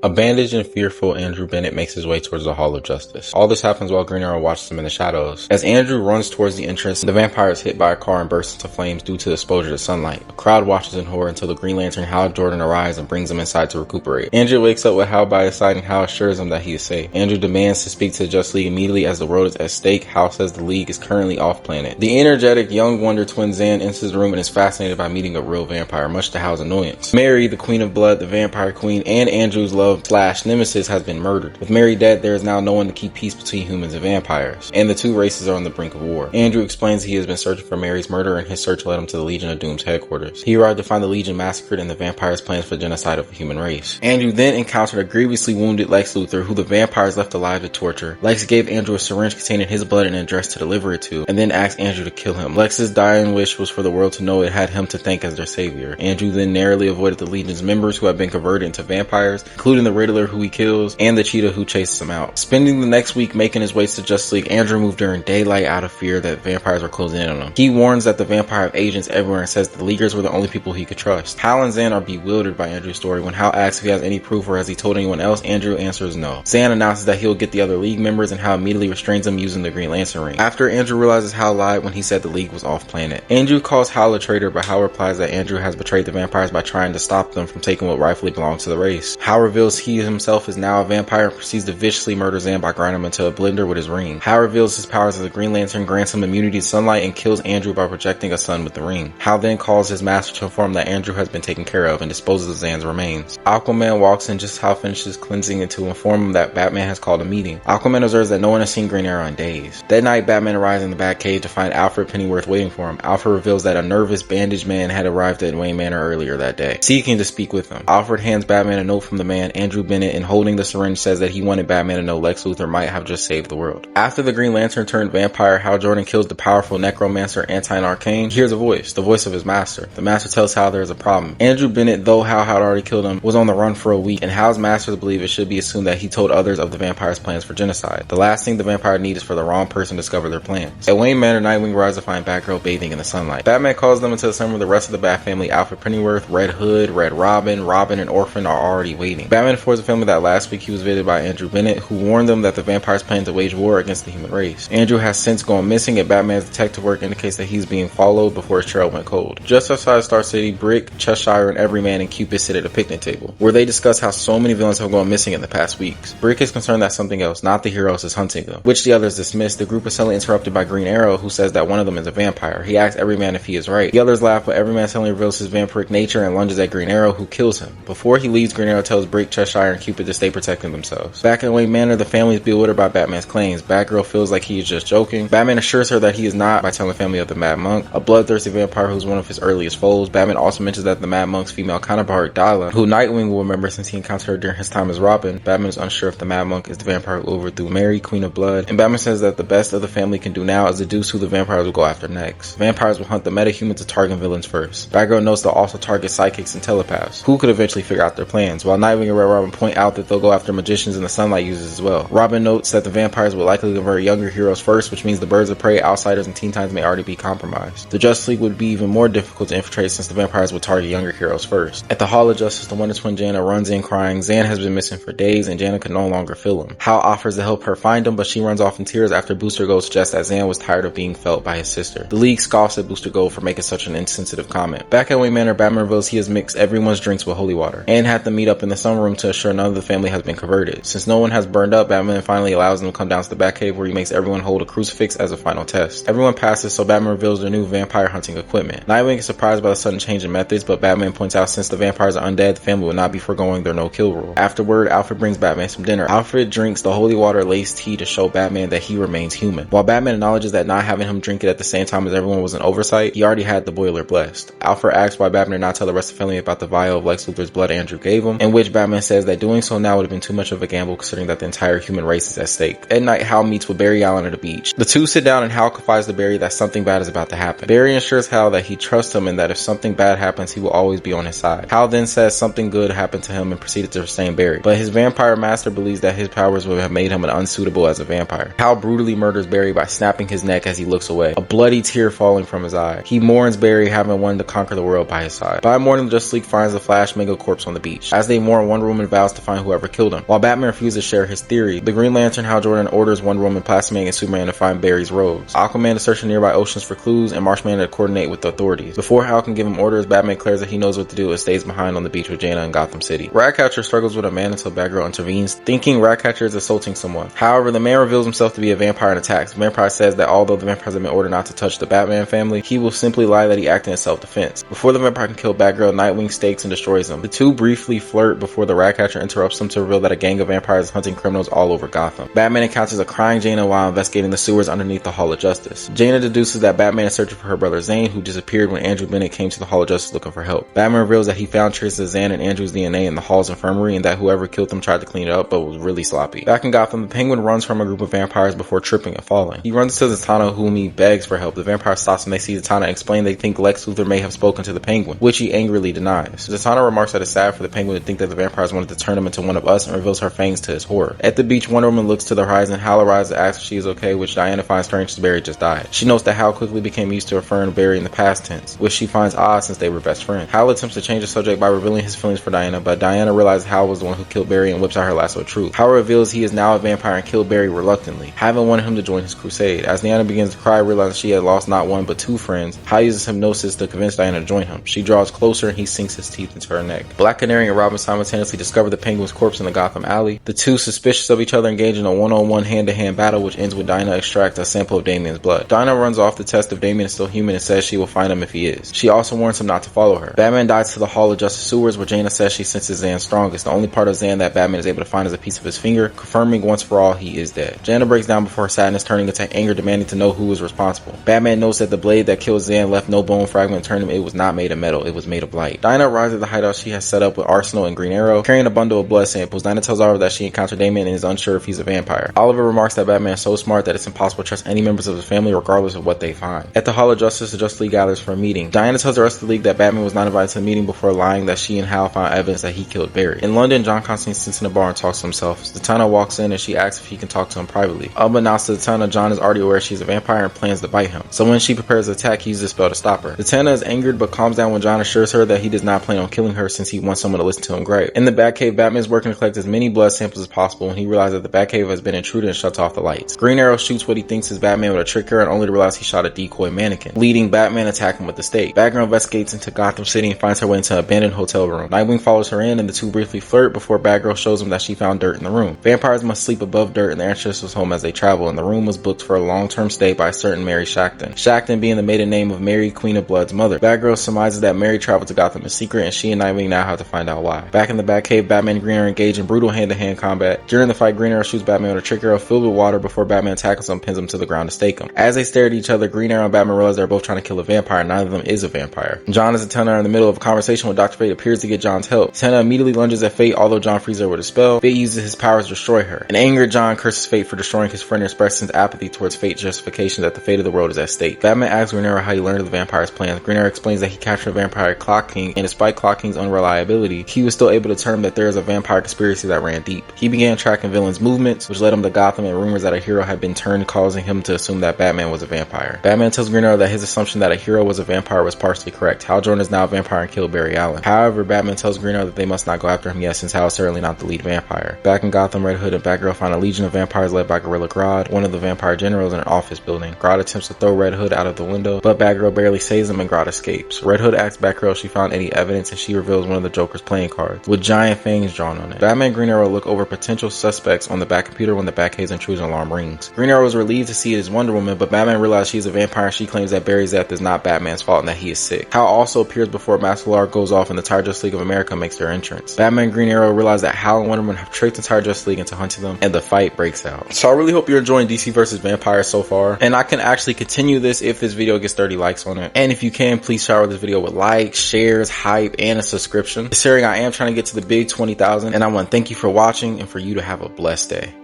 A bandaged and fearful Andrew Bennett makes his way towards the Hall of Justice. All this happens while Green Arrow watches him in the shadows. As Andrew runs towards the entrance, the vampire is hit by a car and bursts into flames due to exposure to sunlight. A crowd watches in horror until the Green Lantern Hal Jordan arrives and brings him inside to recuperate. Andrew wakes up with Hal by his side and Hal assures him that he is safe. Andrew demands to speak to the Justice League immediately as the world is at stake. Hal says the League is currently off planet. The energetic young Wonder Twin Zan enters the room and is fascinated by meeting a real vampire, much to Hal's annoyance. Mary, the Queen of Blood, the Vampire Queen, and Andrew's love/nemesis has been murdered. With Mary dead, there is now no one to keep peace between humans and vampires, and the two races are on the brink of war. Andrew explains he has been searching for Mary's murder, and his search led him to the Legion of Doom's headquarters. He arrived to find the Legion massacred and the vampires' plans for genocide of the human race. Andrew then encountered a grievously wounded Lex Luthor, who the vampires left alive to torture. Lex gave Andrew a syringe containing his blood and an address to deliver it to, and then asked Andrew to kill him. Lex's dying wish was for the world to know it had him to thank as their savior. Andrew then narrowly avoided the Legion's members who have been converted into vampires, including the Riddler who he kills, and the Cheetah who chases him out. Spending the next week making his way to Justice League, Andrew moved during daylight out of fear that vampires were closing in on him. He warns that the vampire have agents everywhere and says the Leaguers were the only people he could trust. Hal and Zan are bewildered by Andrew's story. When Hal asks if he has any proof or has he told anyone else, Andrew answers no. Zan announces that he'll get the other League members and Hal immediately restrains him using the Green Lantern ring. After Andrew realizes Hal lied when he said the League was off planet. Andrew calls Hal a traitor, but Hal replies that Andrew has betrayed the vampires by trying to stop them from taking what rightfully belongs to the race. Hal reveals he himself is now a vampire and proceeds to viciously murder Zan by grinding him into a blender with his ring. Hal reveals his powers as a Green Lantern, grants him immunity to sunlight, and kills Andrew by projecting a sun with the ring. Hal then calls his master to inform that Andrew has been taken care of and disposes of Zan's remains. Aquaman walks in just as Hal finishes cleansing and to inform him that Batman has called a meeting. Aquaman observes that no one has seen Green Arrow in days. That night, Batman arrives in the Batcave to find Alfred Pennyworth waiting for him. Alfred reveals that a nervous, bandaged man had arrived at Wayne Manor earlier that day, seeking to speak with him. Alfred hands Batman a note from the man, Andrew Bennett, and holding the syringe says that he wanted Batman to know Lex Luthor might have just saved the world. After the Green Lantern turned vampire, Hal Jordan kills the powerful necromancer Anton Arcane. He hears a voice, the voice of his master. The master tells Hal there is a problem. Andrew Bennett, though Hal had already killed him, was on the run for a week, and Hal's masters believe it should be assumed that he told others of the vampire's plans for genocide. The last thing the vampire needs is for the wrong person to discover their plans. At Wayne Manor, Nightwing arrives to find Batgirl bathing in the sunlight. Batman calls them into the summer. The rest of the Bat family, Alfred Pennyworth, Red Hood, Red Robin, and Orphan are already waiting. Batman informs the family that last week he was visited by Andrew Bennett, who warned them that the vampires plan to wage war against the human race. Andrew has since gone missing, and Batman's detective work indicates that he's being followed before his trail went cold. Just outside Star City, Brick, Cheshire, and Everyman and Cupid sit at a picnic table, where they discuss how so many villains have gone missing in the past weeks. Brick is concerned that something else, not the heroes, is hunting them, which the others dismiss. The group is suddenly interrupted by Green Arrow, who says that one of them is a vampire. He asks Everyman if he is right. The others laugh, but Everyman suddenly reveals his vampiric nature and lunges at Green Arrow, who kills him. Before he leaves, Green Arrow tells Brick, Cheshire, and Cupid to stay protecting themselves. Back in Wayne Manor, the family is bewildered by Batman's claims. Batgirl feels like he is just joking. Batman assures her that he is not by telling the family of the Mad Monk, a bloodthirsty vampire who's one of his earliest foes. Batman also mentions that the Mad Monk's female counterpart, Dala, who Nightwing will remember since he encountered her during his time as Robin. Batman is unsure if the Mad Monk is the vampire who overthrew Mary, Queen of Blood, and Batman says that the best of the family can do now is deduce who the vampires will go after next. Vampires will hunt the metahumans to target villains first. Batgirl notes they'll also target psychics and telepaths, who could eventually figure out their plans, while Nightwing and Red Robin point out that they'll go after magicians and the sunlight users as well. Robin notes that the vampires will likely convert younger heroes first, which means the Birds of Prey, Outsiders, and Teen Titans may already be compromised. The Justice League would be even more difficult to infiltrate since the vampires would target younger heroes first. At the Hall of Justice, the Wonder Twin Jana runs in crying. Zan has been missing for days, and Jana can no longer feel him. Hal offers to help her find him, but she runs off in tears after Booster Gold suggests that Zan was tired of being felt by his sister. The League scoffs at Booster Gold for making such an insensitive comment. Back at Wayne Manor, Batman reveals he has mixed everyone's drinks with holy water, and had them meet up in the sunroom to assure none of the family has been converted. Since no one has burned up, Batman finally allows them to come down to the Batcave, where he makes everyone hold a crucifix as a final test. Everyone passes, so Batman reveals their new vampire hunting equipment. Nightwing is surprised by the sudden change in methods, but Batman points out since the vampires are undead, the family will not be foregoing their no-kill rule. Afterward, Alfred brings Batman some dinner. Alfred drinks the holy water laced tea to show Batman that he remains human. While Batman acknowledges that not having him drink it at the same time as everyone was an oversight, he already had the boiler blessed. Alfred asks why Batman did not tell the rest of the family about the vial of Lex Luthor's blood Andrew gave him, in which Batman says that doing so now would have been too much of a gamble considering that the entire human race is at stake. At night, Hal meets with Barry Allen at a beach. The two sit down and Hal confides to Barry that something bad is about to happen. Barry assures Hal that he trusts him and that if something bad happens, he will always be on his side. Hal then says something good happened to him and proceeded to restrain Barry, but his vampire master believes that his powers would have made him unsuitable as a vampire. Hal brutally murders Barry by snapping his neck as he looks away, a bloody tear falling from his eye. He mourns Barry having won to conquer the world by his side. By morning, the Justice League finds the Flash Mega Corpse on the beach. As they mourn, Wonder Woman vows to find whoever killed him. While Batman refuses to share his theory, the Green Lantern Hal Jordan orders Wonder Woman, Plastic Man, and Superman to find Barry's rogues. Aquaman to search the nearby oceans for clues, and Marshman to coordinate with the authorities. Before Hal can give him orders, Batman declares that he knows what to do and stays behind on the beach with Jaina in Gotham City. Ratcatcher struggles with a man until Batgirl intervenes, thinking Ratcatcher is assaulting someone. However, the man reveals himself to be a vampire and attacks. The vampire says that although the vampires have been ordered not to touch the Batman family, he will simply lie that he acted in self-defense. Before the vampire can kill Batgirl, Nightwing stakes and destroys him. The two briefly flirt before the Ratcatcher interrupts them to reveal that a gang of vampires is hunting criminals all over Gotham. Batman encounters a crying Jaina while investigating the sewers underneath the Hall of Justice. Jaina deduces that Batman is searching for her brother Zane, who disappeared when Andrew Bennett came to the Hall of Justice looking for help. Batman reveals that he found traces of Zan and Andrew's DNA in the Hall's infirmary and that whoever killed them tried to clean it up but was really sloppy. Back in Gotham, the Penguin runs from a group of vampires before tripping and falling. He runs to Zatanna, whom he begs for help. The vampire stops when they see Zatanna and explain they think Lex Luthor may have spoken to the Penguin, which he angrily denies. Zatanna remarks that it's sad for the Penguin to think that the vampires wanted to turn him into one of us and reveals her fangs to his horror. At the beach, Wonder Woman looks to the horizon. Hal arrives to ask if she is okay, which Diana finds strange since Barry just died. She notes that Hal quickly became used to referring to Barry in the past tense, which she finds odd since they were best friends. Hal attempts to change the subject by revealing his feelings for Diana, but Diana realizes Hal was the one who killed Barry and whips out her lasso of truth. Hal reveals he is now a vampire and killed Barry reluctantly, having wanted him to join his crusade. As Diana begins to cry, realizing she had lost not one but two friends, Hal uses hypnosis to convince Diana to join him. She draws closer and he sinks his teeth into her neck. Black Canary and Robin simultaneously discover the Penguin's corpse in the Gotham alley. The two, suspicious of each other, engage in a one-on-one hand-to-hand battle, which ends with Diana extracting a sample of Damian's blood. Diana runs off to test if Damian is still human and says she will find him if he is. She also warns him not to follow her. Batman dives to the Hall of Justice sewers where Jaina says she senses Zan's strongest. The only part of Zan that Batman is able to find is a piece of his finger, confirming once for all he is dead. Jaina breaks down before her sadness turning into anger, demanding to know who was responsible. Batman notes that the blade that killed Zan left no bone fragment and turned him. It was not made of metal, it was made of light. Diana arrives at the hideout she has set up with Arsenal and Green Arrow, carrying a bundle of blood samples. Diana tells Oliver that she encountered Damian and is unsure if he's a vampire. Oliver remarks that Batman is so smart that it's impossible to trust any members of his family regardless of what they find. At the Hall of Justice, the Justice League gathers for a meeting. Diana tells the rest of the League that Batman was not invited to the meeting before lying that she and Hal found evidence that he killed Barry. In London, John Constantine sits in a bar and talks to himself. Zatanna walks in and she asks if he can talk to him privately. Unbeknownst to Zatanna, John is already aware she's a vampire and plans to bite him. So when she prepares to attack, he uses a spell to stop her. Zatanna is angered but calms down when John assures her that he does not plan on killing her since he wants someone to listen to him gripe. In the Batcave, Batman is working to collect as many blood samples as possible when he realizes that the Batcave has been intruded and shuts off the lights. Green Arrow shoots what he thinks is Batman with a trick her and only to realize he shot a decoy mannequin, leading Batman to attack him with the stake. Batgirl investigates into Gotham City and finds her way into an abandoned hotel room. Nightwing follows her in and the two briefly flirt before Batgirl shows him that she found dirt in the room. Vampires must sleep above dirt and the Ancestors was home as they travel, and the room was booked for a long-term stay by a certain Mary Shacton. Shacton being the maiden name of Mary, Queen of Blood's mother. Batgirl surmises that Mary traveled to Gotham in secret and she and Nightwing now have to find out why. Back in the Batcave, Batman and Green Arrow engage in brutal hand-to-hand combat. During the fight, Green Arrow shoots Batman with a trick arrow filled with water before Batman tackles him and pins him to the ground to stake him. As they stare at each other, Green Arrow and Batman realize they're both trying to kill a vampire. Neither of them is a vampire. John and Zatanna are in the middle of a conversation when Dr. Fate appears to get John's help. Zatanna immediately lunges at Fate, although John frees her with a spell. Fate uses his powers to destroy her. In anger, John curses Fate for destroying his friend and expresses his apathy towards Fate's justification that the fate of the world is at stake. Batman asks Green Arrow how he learned of the vampire's plans. Green Arrow explains that he captured a vampire Clock King, and despite Clock King's unreliability, he was still able to determine that there is a vampire conspiracy that ran deep. He began tracking villains' movements, which led him to Gotham and rumors that a hero had been turned, causing him to assume that Batman was a vampire. Batman tells Green Arrow that his assumption that a hero was a vampire was partially correct. Hal Jordan is now a vampire and killed Barry Allen. However, Batman tells Green Arrow that they must not go after him yet since Hal is certainly not the lead vampire. Back in Gotham, Red Hood and Batgirl find a legion of vampires led by Gorilla Grodd, one of the vampire generals, in an office building. Grodd attempts to throw Red Hood out of the window, but Batgirl barely saves him and Grodd escapes. Red Hood asks Batgirl if she found any evidence and she reveals one of the Joker's playing cards, with giant fangs drawn on it. Batman and Green Arrow look over potential suspects on the Batcomputer when the Batcave's intrusion alarm rings. Green Arrow is relieved to see it as Wonder Woman, but Batman realizes she's a vampire and she claims that Barry's death is not Batman's fault and that he is sick. Hal also appears before Mask Alarm goes off and the entire Justice League of America makes their entrance. Batman and Green Arrow realize that Hal and Wonder Woman have tricked the entire Justice League into hunting them, and the fight breaks out. So I really hope you're enjoying DC vs. Vampires so far, and I can actually continue this if this video gets 30 likes on it. And if you can, please shower this video with likes, shares, hype, and a subscription. Considering I am trying to get to the big 20,000, and I want to thank you for watching and for you to have a blessed day.